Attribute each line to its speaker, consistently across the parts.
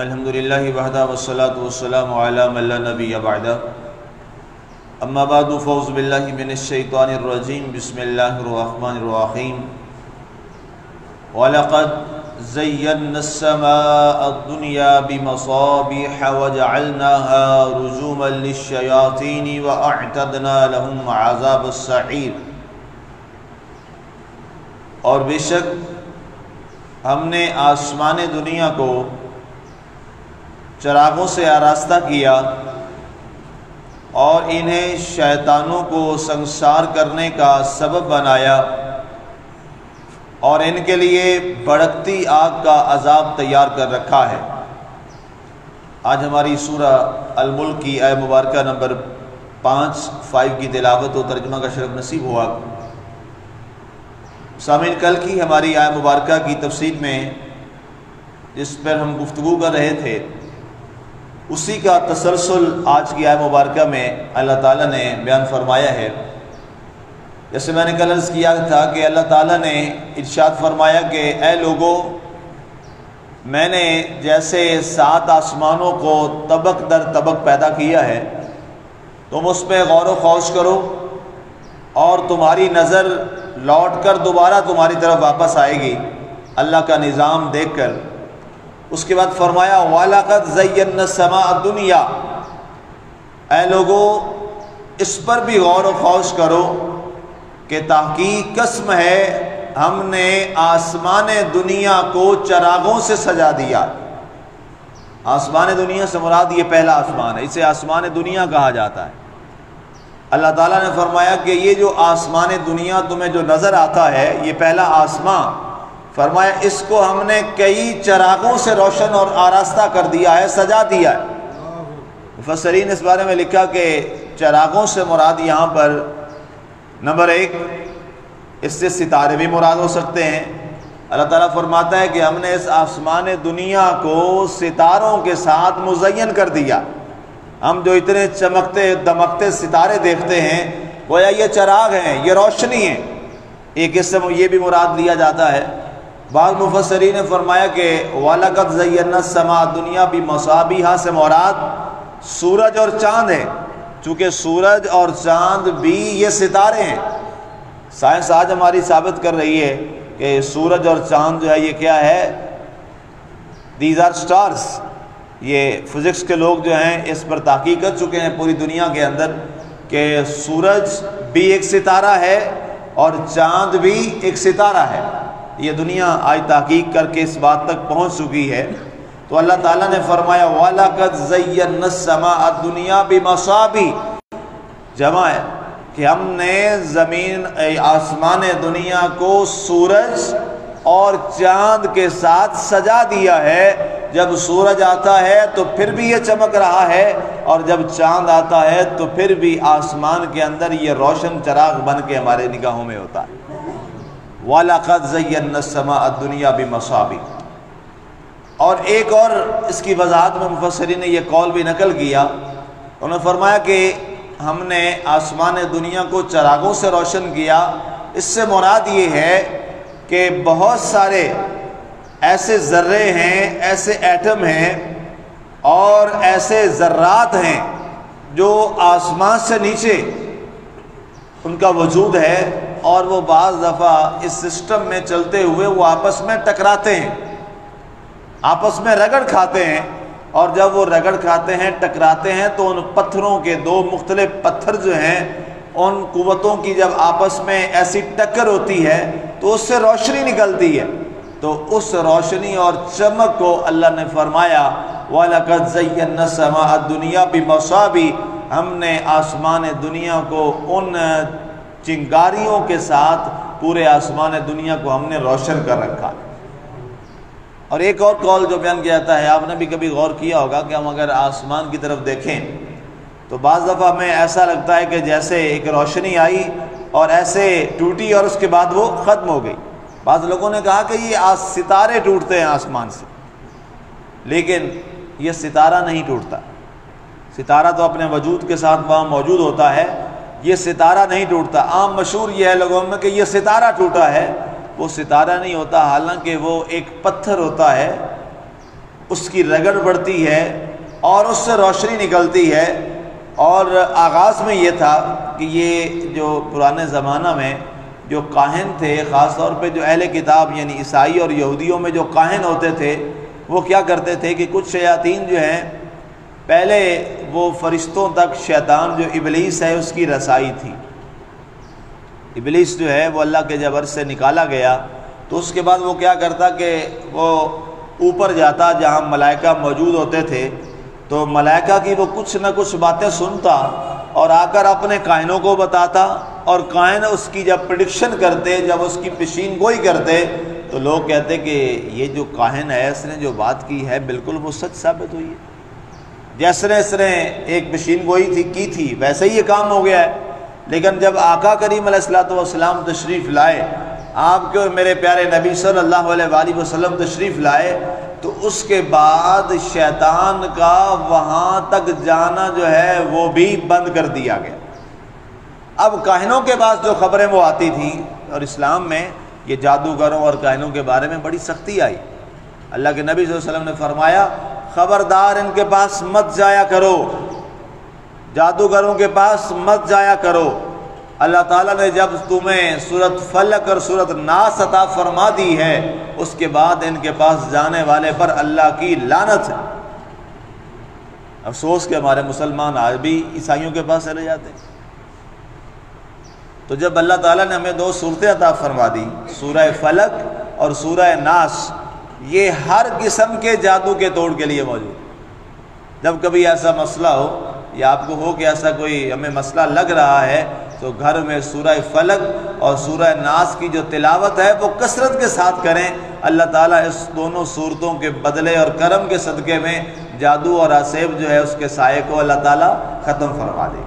Speaker 1: الحمدللہ وحدہ والصلاة والسلام علی من لا نبی بعدہ اما بعد فاعوذ باللہ من الشیطان الرجیم بسم اللہ الرحمن الرحیم وَلَقَدْ زَيَّنَّا السَّمَاءَ الدُّنْيَا بِمَصَابِيحَ وَجَعَلْنَاهَا رُجُومًا لِلشَّيَاطِينِ وَأَعْتَدْنَا لَهُمْ عَذَابَ السَّعِيرِ۔ اور بے شک ہم نے آسمان دنیا کو چراغوں سے آراستہ کیا اور انہیں شیطانوں کو سنگسار کرنے کا سبب بنایا اور ان کے لیے بھڑکتی آگ کا عذاب تیار کر رکھا ہے۔ آج ہماری سورہ الملک کی آیہ مبارکہ نمبر 5 کی تلاوت و ترجمہ کا شرف نصیب ہوا۔ سامعین، کل کی ہماری آیہ مبارکہ کی تفسیر میں جس پر ہم گفتگو کر رہے تھے اسی کا تسلسل آج کی آیہ مبارکہ میں اللہ تعالیٰ نے بیان فرمایا ہے۔ جیسے میں نے کل عرض کیا تھا کہ اللہ تعالیٰ نے ارشاد فرمایا کہ اے لوگو، میں نے جیسے 7 آسمانوں کو طبق در طبق پیدا کیا ہے، تم اس پہ غور و خوض کرو اور تمہاری نظر لوٹ کر دوبارہ تمہاری طرف واپس آئے گی اللہ کا نظام دیکھ کر۔ اس کے بعد فرمایا وَلَقَدْ زَيَّنَّا السَّمَاءَ الدُّنْيَا، اے لوگو اس پر بھی غور و خوض کرو کہ تحقیق قسم ہے ہم نے آسمان دنیا کو چراغوں سے سجا دیا۔ آسمان دنیا سے مراد یہ پہلا آسمان ہے، اسے آسمان دنیا کہا جاتا ہے۔ اللہ تعالیٰ نے فرمایا کہ یہ جو آسمان دنیا تمہیں جو نظر آتا ہے، یہ پہلا آسمان، فرمایا اس کو ہم نے کئی چراغوں سے روشن اور آراستہ کر دیا ہے، سجا دیا ہے۔ مفسرین اس بارے میں لکھا کہ چراغوں سے مراد یہاں پر نمبر 1 اس سے ستارے بھی مراد ہو سکتے ہیں۔ اللہ تعالیٰ فرماتا ہے کہ ہم نے اس آسمان دنیا کو ستاروں کے ساتھ مزین کر دیا۔ ہم جو اتنے چمکتے دمکتے ستارے دیکھتے ہیں گویا یہ چراغ ہیں، یہ روشنی ہے۔ ایک قسم یہ بھی مراد لیا جاتا ہے۔ بعض مفسرین نے فرمایا کہ وَلَقَدْ زَيَّنَّا السَّمَاءَ الدُّنْيَا بِمَصَابِيحَ سے مراد سورج اور چاند ہے، چونکہ سورج اور چاند بھی یہ ستارے ہیں۔ سائنس آج ہماری ثابت کر رہی ہے کہ سورج اور چاند جو ہے یہ کیا ہے، دیز آر سٹارز۔ یہ فزکس کے لوگ جو ہیں اس پر تحقیق کر چکے ہیں پوری دنیا کے اندر کہ سورج بھی ایک ستارہ ہے اور چاند بھی ایک ستارہ ہے۔ یہ دنیا آج تحقیق کر کے اس بات تک پہنچ چکی ہے۔ تو اللہ تعالیٰ نے فرمایا وَلَقَدْ زَيَّنَّا السَّمَاءَ الدُّنْيَا بِمَصَابِيحَ، جمع ہے کہ ہم نے آسمان دنیا کو سورج اور چاند کے ساتھ سجا دیا ہے۔ جب سورج آتا ہے تو پھر بھی یہ چمک رہا ہے اور جب چاند آتا ہے تو پھر بھی آسمان کے اندر یہ روشن چراغ بن کے ہمارے نگاہوں میں ہوتا ہے۔ وَلَقَدْ زَيَّنَّا السَّمَاءَ الدُّنْيَا بِمَصَابِيحَ۔ اور ایک اور اس کی وضاحت میں مفسرین نے یہ قول بھی نقل کیا، انہوں نے فرمایا کہ ہم نے آسمان دنیا کو چراغوں سے روشن کیا، اس سے مراد یہ ہے کہ بہت سارے ایسے ذرے ہیں، ایسے ایٹم ہیں اور ایسے ذرات ہیں جو آسمان سے نیچے ان کا وجود ہے اور وہ بعض دفعہ اس سسٹم میں چلتے ہوئے وہ آپس میں ٹکراتے ہیں، آپس میں رگڑ کھاتے ہیں، اور جب وہ رگڑ کھاتے ہیں ٹکراتے ہیں تو ان پتھروں کے 2 مختلف پتھر جو ہیں ان قوتوں کی جب آپس میں ایسی ٹکر ہوتی ہے تو اس سے روشنی نکلتی ہے۔ تو اس روشنی اور چمک کو اللہ نے فرمایا وَلَقَدْ زَيَّنَّا السَّمَاءَ الدُّنْيَا بِمَصَابِيحَ، ہم نے آسمان دنیا کو ان چنگاریوں کے ساتھ پورے آسمان دنیا کو ہم نے روشن کر رکھا۔ اور ایک اور قول جو بیان کیا جاتا ہے، آپ نے بھی کبھی غور کیا ہوگا کہ ہم اگر آسمان کی طرف دیکھیں تو بعض دفعہ ہمیں ایسا لگتا ہے کہ جیسے ایک روشنی آئی اور ایسے ٹوٹی اور اس کے بعد وہ ختم ہو گئی۔ بعض لوگوں نے کہا کہ یہ ستارے ٹوٹتے ہیں آسمان سے، لیکن یہ ستارہ نہیں ٹوٹتا۔ ستارہ تو اپنے وجود کے ساتھ وہاں موجود ہوتا ہے، یہ ستارہ نہیں ٹوٹتا۔ عام مشہور یہ ہے لوگوں میں کہ یہ ستارہ ٹوٹا ہے، وہ ستارہ نہیں ہوتا، حالانکہ وہ ایک پتھر ہوتا ہے اس کی رگڑ بڑھتی ہے اور اس سے روشنی نکلتی ہے۔ اور آغاز میں یہ تھا کہ یہ جو پرانے زمانہ میں جو کاہن تھے، خاص طور پہ جو اہل کتاب یعنی عیسائی اور یہودیوں میں جو کاہن ہوتے تھے، وہ کیا کرتے تھے کہ کچھ شیاطین جو ہیں پہلے وہ فرشتوں تک شیطان جو ابلیس ہے اس کی رسائی تھی۔ ابلیس جو ہے وہ اللہ کے جبر سے نکالا گیا، تو اس کے بعد وہ کیا کرتا کہ وہ اوپر جاتا جہاں ملائکہ موجود ہوتے تھے، تو ملائکہ کی وہ کچھ نہ کچھ باتیں سنتا اور آ کر اپنے کاہنوں کو بتاتا، اور کاہن اس کی جب پریڈکشن کرتے، جب اس کی پیشین گوئی کرتے، تو لوگ کہتے کہ یہ جو کاہن ہے اس نے جو بات کی ہے بالکل وہ سچ ثابت ہوئی ہے، جیسے اس نے ایک پیشین گوئی کی تھی ویسے ہی یہ کام ہو گیا ہے۔ لیکن جب آقا کریم علیہ الصلوۃ والسلام تشریف لائے، آپ کے اور میرے پیارے نبی صلی اللہ علیہ وآلہ وسلم تشریف لائے، تو اس کے بعد شیطان کا وہاں تک جانا جو ہے وہ بھی بند کر دیا گیا۔ اب کاہنوں کے پاس جو خبریں وہ آتی تھیں، اور اسلام میں یہ جادوگروں اور کاہنوں کے بارے میں بڑی سختی آئی۔ اللہ کے نبی صلی اللہ علیہ وسلم نے فرمایا خبردار ان کے پاس مت جایا کرو، جادوگروں کے پاس مت جایا کرو۔ اللہ تعالیٰ نے جب تمہیں سورۃ فلق اور سورۃ ناس عطا فرما دی ہے، اس کے بعد ان کے پاس جانے والے پر اللہ کی لعنت ہے۔ افسوس کہ ہمارے مسلمان آج بھی عیسائیوں کے پاس چلے جاتے ہیں۔ تو جب اللہ تعالیٰ نے ہمیں دو صورتیں عطا فرما دی، سورہ فلق اور سورہ ناس، یہ ہر قسم کے جادو کے توڑ کے لیے موجود۔ جب کبھی ایسا مسئلہ ہو یا آپ کو ہو کہ ایسا کوئی ہمیں مسئلہ لگ رہا ہے، تو گھر میں سورہ فلق اور سورہ ناس کی جو تلاوت ہے وہ کثرت کے ساتھ کریں۔ اللہ تعالیٰ اس دونوں صورتوں کے بدلے اور کرم کے صدقے میں جادو اور عصیب جو ہے اس کے سائے کو اللہ تعالیٰ ختم فرما دے۔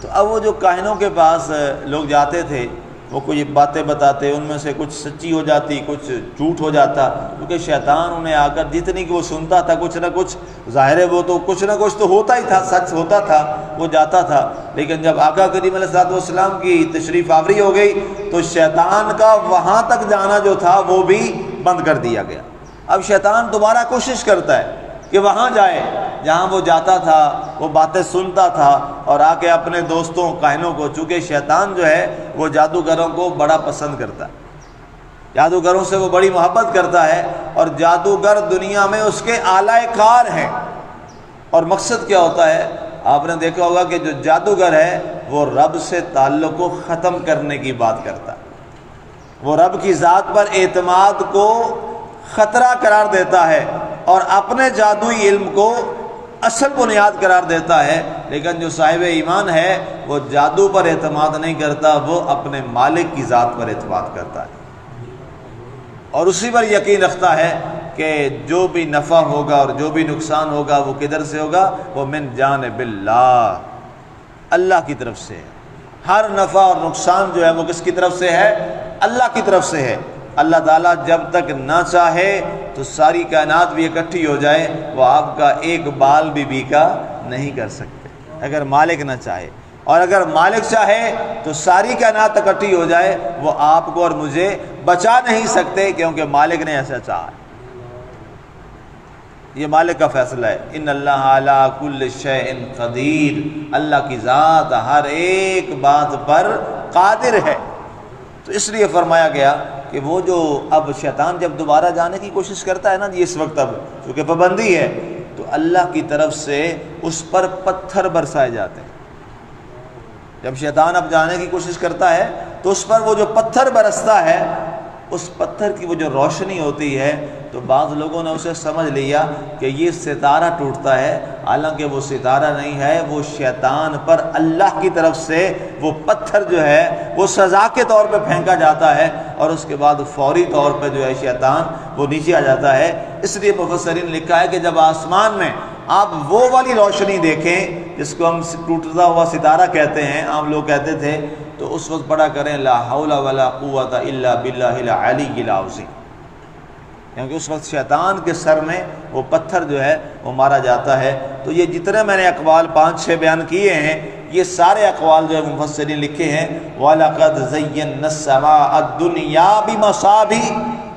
Speaker 1: تو اب وہ جو کاہنوں کے پاس لوگ جاتے تھے، وہ کوئی باتیں بتاتے، ان میں سے کچھ سچی ہو جاتی، کچھ جھوٹ ہو جاتا، کیونکہ شیطان انہیں آ کر جتنی کہ وہ سنتا تھا کچھ نہ کچھ، ظاہر ہے وہ تو کچھ نہ کچھ تو ہوتا ہی تھا، سچ ہوتا تھا، وہ جاتا تھا۔ لیکن جب آقا کریم علیہ الصلوۃ والسلام کی تشریف آوری ہو گئی تو شیطان کا وہاں تک جانا جو تھا وہ بھی بند کر دیا گیا۔ اب شیطان دوبارہ کوشش کرتا ہے کہ وہاں جائے جہاں وہ جاتا تھا، وہ باتیں سنتا تھا، اور آ کے اپنے دوستوں کاہنوں کو، چونکہ شیطان جو ہے وہ جادوگروں کو بڑا پسند کرتا ہے، جادوگروں سے وہ بڑی محبت کرتا ہے، اور جادوگر دنیا میں اس کے اعلی کار ہیں۔ اور مقصد کیا ہوتا ہے؟ آپ نے دیکھا ہوگا کہ جو جادوگر ہے وہ رب سے تعلق کو ختم کرنے کی بات کرتا ہے، وہ رب کی ذات پر اعتماد کو خطرہ قرار دیتا ہے اور اپنے جادوئی علم کو اصل بنیاد قرار دیتا ہے۔ لیکن جو صاحب ایمان ہے وہ جادو پر اعتماد نہیں کرتا، وہ اپنے مالک کی ذات پر اعتماد کرتا ہے، اور اسی پر یقین رکھتا ہے کہ جو بھی نفع ہوگا اور جو بھی نقصان ہوگا وہ کدھر سے ہوگا؟ وہ من جانب اللہ، اللہ کی طرف سے ہے۔ ہر نفع اور نقصان جو ہے وہ کس کی طرف سے ہے؟ اللہ کی طرف سے ہے۔ اللہ تعالیٰ جب تک نہ چاہے تو ساری کائنات بھی اکٹھی ہو جائے، وہ آپ کا ایک بال بھی بیکا نہیں کر سکتے اگر مالک نہ چاہے، اور اگر مالک چاہے تو ساری کائنات اکٹھی ہو جائے، وہ آپ کو اور مجھے بچا نہیں سکتے، کیونکہ مالک نے ایسا چاہا ہے۔ یہ مالک کا فیصلہ ہے۔ ان اللہ علی کل شیء قدیر، اللہ کی ذات ہر ایک بات پر قادر ہے۔ تو اس لیے فرمایا گیا کہ وہ جو اب شیطان جب دوبارہ جانے کی کوشش کرتا ہے نا جی، اس وقت اب چونکہ پابندی ہے، تو اللہ کی طرف سے اس پر پتھر برسائے جاتے ہیں۔ جب شیطان اب جانے کی کوشش کرتا ہے تو اس پر وہ جو پتھر برستا ہے، اس پتھر کی وہ جو روشنی ہوتی ہے، تو بعض لوگوں نے اسے سمجھ لیا کہ یہ ستارہ ٹوٹتا ہے، حالانکہ وہ ستارہ نہیں ہے، وہ شیطان پر اللہ کی طرف سے وہ پتھر جو ہے وہ سزا کے طور پہ پھینکا جاتا ہے، اور اس کے بعد فوری طور پہ جو ہے شیطان وہ نیچے آ جاتا ہے۔ اس لیے مفسرین نے لکھا ہے کہ جب آسمان میں آپ وہ والی روشنی دیکھیں جس کو ہم ٹوٹتا ہوا ستارہ کہتے ہیں، عام لوگ کہتے تھے، تو اس وقت پڑھا کریں لا حول ولا قوت الا باللہ العلی العظیم، کیونکہ اس وقت شیطان کے سر میں وہ پتھر جو ہے وہ مارا جاتا ہے۔ تو یہ جتنے میں نے اقوال 5-6 بیان کیے ہیں، یہ سارے اقوال جو ہے مفسرین لکھے ہیں وَلَقَدْ زَيَّنَّا السَّمَاءَ الدُّنْيَا بِمَصَابِيحَ،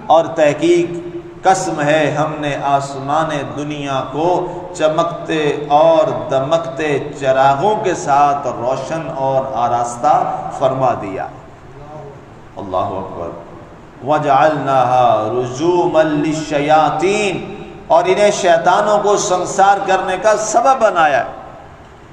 Speaker 1: اور تحقیق قسم ہے ہم نے آسمان دنیا کو چمکتے اور دمکتے چراغوں کے ساتھ روشن اور آراستہ فرما دیا۔ اللہ اکبر۔ وَجَعَلْنَاهَا رُجُومًا لِلشَّيَاطِينِ، اور انہیں شیطانوں کو سنسار کرنے کا سبب بنایا۔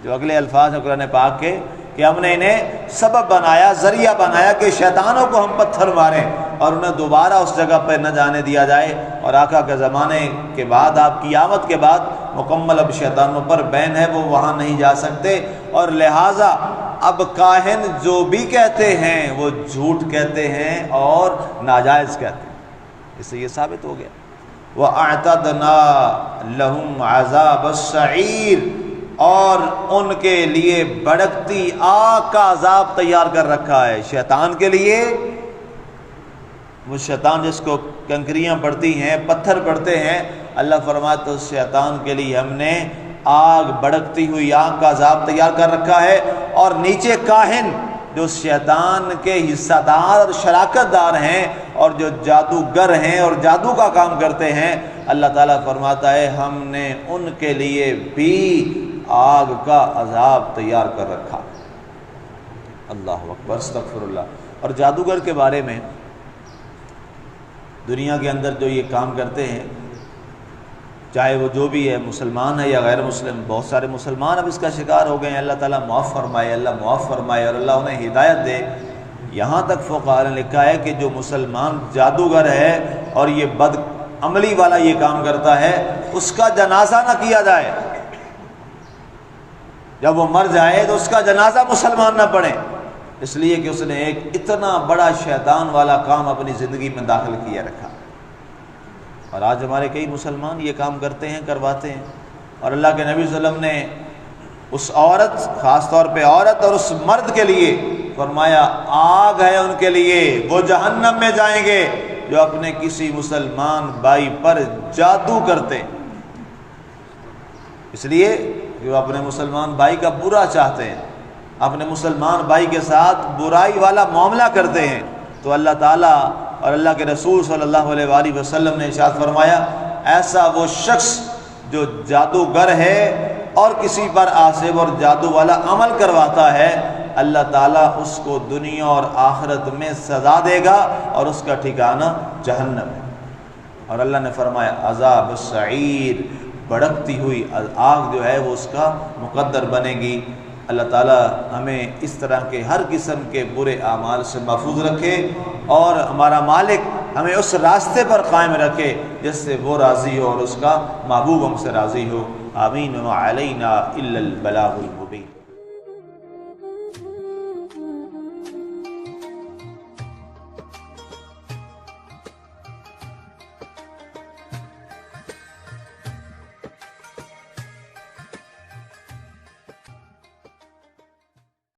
Speaker 1: جو اگلے الفاظ ہیں قرآن پاک کے کہ ہم نے انہیں سبب بنایا، ذریعہ بنایا کہ شیطانوں کو ہم پتھر ماریں اور انہیں دوبارہ اس جگہ پہ نہ جانے دیا جائے، اور آقا کے زمانے کے بعد، آپ کی آمد کے بعد مکمل اب شیطانوں پر بین ہے، وہ وہاں نہیں جا سکتے، اور لہٰذا اب کاہن جو بھی کہتے ہیں وہ جھوٹ کہتے ہیں اور ناجائز کہتے ہیں۔ اس سے یہ ثابت ہو گیا۔ وَأَعْتَدْنَا لَهُمْ عَذَابَ السَّعِيرِ، اور ان کے لیے بھڑکتی آگ کا عذاب تیار کر رکھا ہے۔ شیطان کے لیے، وہ شیطان جس کو کنکریاں پڑتی ہیں، پتھر پڑتے ہیں، اللہ فرماتا ہے اس شیطان کے لیے ہم نے آگ، بھڑکتی ہوئی آگ کا عذاب تیار کر رکھا ہے، اور نیچے کاہن جو شیطان کے حصہ دار اور شراکت دار ہیں اور جو جادوگر ہیں اور جادو کا کام کرتے ہیں، اللہ تعالیٰ فرماتا ہے ہم نے ان کے لیے بھی آگ کا عذاب تیار کر رکھا۔ اللہ اکبر، استغفر اللہ۔ اور جادوگر کے بارے میں دنیا کے اندر جو یہ کام کرتے ہیں، چاہے وہ جو بھی ہے، مسلمان ہے یا غیر مسلم، بہت سارے مسلمان اب اس کا شکار ہو گئے ہیں، اللہ تعالیٰ معاف فرمائے، اللہ معاف فرمائے اور اللہ انہیں ہدایت دے۔ یہاں تک فقہاء نے لکھا ہے کہ جو مسلمان جادوگر ہے اور یہ بد عملی والا یہ کام کرتا ہے، اس کا جنازہ نہ کیا جائے۔ جب وہ مر جائے تو اس کا جنازہ مسلمان نہ پڑھیں، اس لیے کہ اس نے ایک اتنا بڑا شیطان والا کام اپنی زندگی میں داخل کیا رکھا۔ اور آج ہمارے کئی مسلمان یہ کام کرتے ہیں، کرواتے ہیں، اور اللہ کے نبی صلی اللہ علیہ وسلم نے اس عورت، خاص طور پہ عورت اور اس مرد کے لیے فرمایا آگ ہے ان کے لیے، وہ جہنم میں جائیں گے جو اپنے کسی مسلمان بھائی پر جادو کرتے، اس لیے جو اپنے مسلمان بھائی کا برا چاہتے ہیں، اپنے مسلمان بھائی کے ساتھ برائی والا معاملہ کرتے ہیں، تو اللہ تعالیٰ اور اللہ کے رسول صلی اللہ علیہ وآلہ وسلم نے ارشاد فرمایا ایسا وہ شخص جو جادوگر ہے اور کسی پر عاصب اور جادو والا عمل کرواتا ہے، اللہ تعالیٰ اس کو دنیا اور آخرت میں سزا دے گا اور اس کا ٹھکانہ جہنم ہے۔ اور اللہ نے فرمایا عذاب السعیر، بھڑکتی ہوئی آگ جو ہے وہ اس کا مقدر بنے گی۔ اللہ تعالیٰ ہمیں اس طرح کے ہر قسم کے برے اعمال سے محفوظ رکھے، اور ہمارا مالک ہمیں اس راستے پر قائم رکھے جس سے وہ راضی ہو اور اس کا محبوب ہم سے راضی ہو۔ آمین۔ وما علینا الا البلاغ المبین۔